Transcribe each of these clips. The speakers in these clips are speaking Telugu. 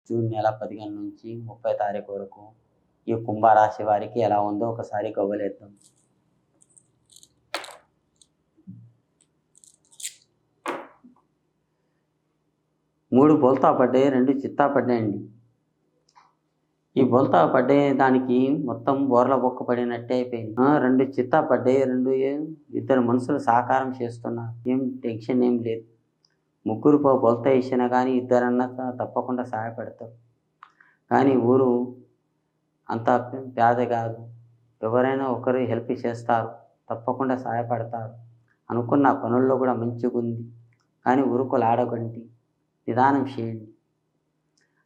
జూన్ నెల 15 నుంచి 30 తారీఖు వరకు ఈ కుంభరాశి వారికి ఎలా ఉందో ఒకసారి గవ్వలేద్దాం. మూడు బోల్తా పడ్డాయి, 2 చిత్తా పడ్డాయండి. ఈ బోల్తా పడ్డే దానికి మొత్తం బోర్ల బొక్క పడినట్టే అయిపోయింది. 2 చిత్తా పడ్డాయి, ఇద్దరు మనుషులు సహకారం చేస్తున్నారు. ఏం టెన్షన్ ఏం లేదు. ముగ్గురు బోల్తా వేసినా కానీ ఇద్దరన్నా తప్పకుండా సహాయపడతారు. కానీ ఊరు అంత పేద కాదు, ఎవరైనా ఒకరు హెల్ప్ చేస్తారు, తప్పకుండా సహాయపడతారు. అనుకున్న పనుల్లో కూడా మంచిగా ఉంది. కానీ ఉరుకులాడకండి, నిదానం చేయండి.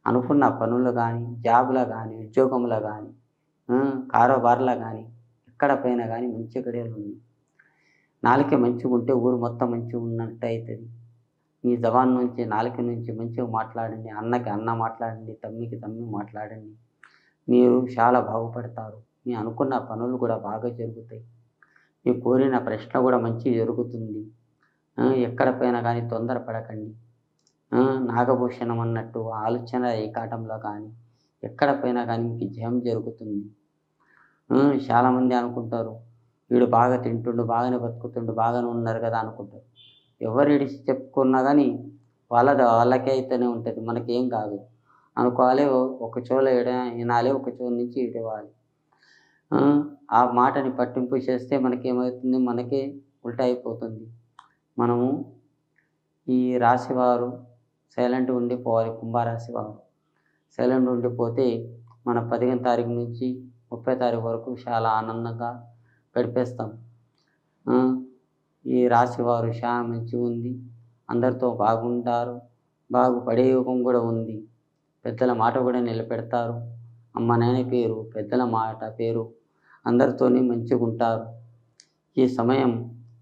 అనుకున్న పనులు కానీ, జాబులో కానీ, ఉద్యోగంలో కానీ, కారోబార్లో కానీ, ఎక్కడ పైన కానీ మంచి గడియలు ఉన్నాయి. నాలుక మంచిగా ఉంటే ఊరు మొత్తం మంచిగా ఉన్నట్టు అవుతుంది. మీ జవాన్ నుంచి, నాలుక నుంచి మంచిగా మాట్లాడండి. అన్నకి అన్న మాట్లాడండి, తమ్మికి తమ్మి మాట్లాడండి. మీరు చాలా బాగుపడతారు. మీ అనుకున్న పనులు కూడా బాగా జరుగుతాయి. మీ కోరిన ప్రశ్న కూడా మంచిగా జరుగుతుంది. ఎక్కడ పైన కానీ తొందరపడకండి. నాగభూషణం అన్నట్టు ఆలోచన ఏకాటంలో కానీ ఎక్కడ పోయినా కానీ మీకు జయం జరుగుతుంది. చాలామంది అనుకుంటారు, వీడు బాగా తింటుండు, బాగానే బతుకుతుండు, బాగానే ఉన్నారు కదా అనుకుంటారు. ఎవరు ఇడిచి చెప్పుకున్నా కానీ వాళ్ళకే అయితేనే ఉంటుంది, మనకేం కాదు అనుకోవాలి. ఒక చెవులో వినాలి, ఒక చెవు నుంచి ఇవ్వాలి. ఆ మాటని పట్టింపు చేస్తే మనకేమవుతుంది, మనకే ఉల్టా అయిపోతుంది. మనము ఈ రాశివారు సైలెంట్ ఉండిపోవాలి. కుంభరాశి వారు సైలెంట్ ఉండిపోతే మన 15 తారీఖు నుంచి 30 తారీఖు వరకు చాలా ఆనందంగా గడిపేస్తాం. ఈ రాశివారు చాలా మంచిగా ఉంది. అందరితో బాగుంటారు, బాగుపడే యోగం కూడా ఉంది. పెద్దల మాట కూడా నిలబెడతారు. అమ్మ నాయన పేరు, పెద్దల మాట పేరు, అందరితోనే మంచిగా ఉంటారు. ఈ సమయం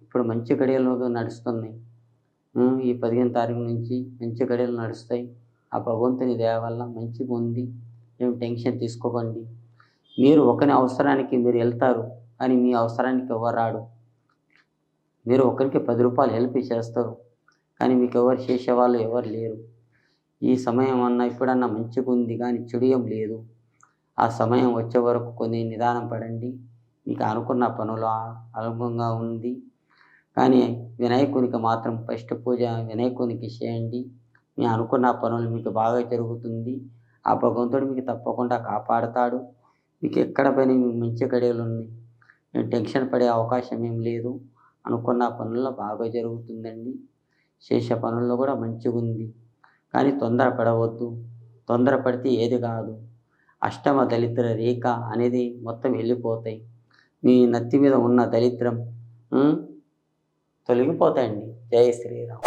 ఇప్పుడు మంచి గడియలు నడుస్తున్నాయి. ఈ 15 తారీఖు నుంచి మంచి గడియలు నడుస్తాయి. ఆ భగవంతుని దయ వల్ల మంచిగా ఉంది. ఏం టెన్షన్ తీసుకోకండి. మీరు ఒకరి అవసరానికి మీరు వెళ్తారు, కానీ మీ అవసరానికి ఎవరు రాడు. మీరు ఒకరికి 10 రూపాయలు హెల్ప్ చేస్తారు, కానీ మీకు ఎవరు చేసేవాళ్ళు ఎవరు లేరు. ఈ సమయం అన్నా ఇప్పుడన్నా మంచిగా ఉంది, కానీ చెడు ఏం లేదు. ఆ సమయం వచ్చే వరకు కొన్ని నిదానం పడండి. మీకు అనుకున్న పనులు అనుగుణంగా ఉంది. కానీ వినాయకునికి మాత్రం ఫస్ట్ పూజ వినాయకునికి చేయండి. మీ అనుకున్న పనులు మీకు బాగా జరుగుతుంది. ఆ భగవంతుడు మీకు తప్పకుండా కాపాడుతాడు. మీకు ఎక్కడ పని మంచి గడియలు ఉన్నాయి. టెన్షన్ పడే అవకాశం ఏం లేదు. అనుకున్న పనుల్లో బాగా జరుగుతుందండి. చేసే పనుల్లో కూడా మంచిగా ఉంది. కానీ తొందరపడవద్దు. తొందరపడితే ఏది కాదు. అష్టమ దరిద్ర రేఖ అనేది మొత్తం వెళ్ళిపోతాయి. మీ నెత్తి మీద ఉన్న దరిద్రం తొలగిపోతాయండి. జై శ్రీరామ్.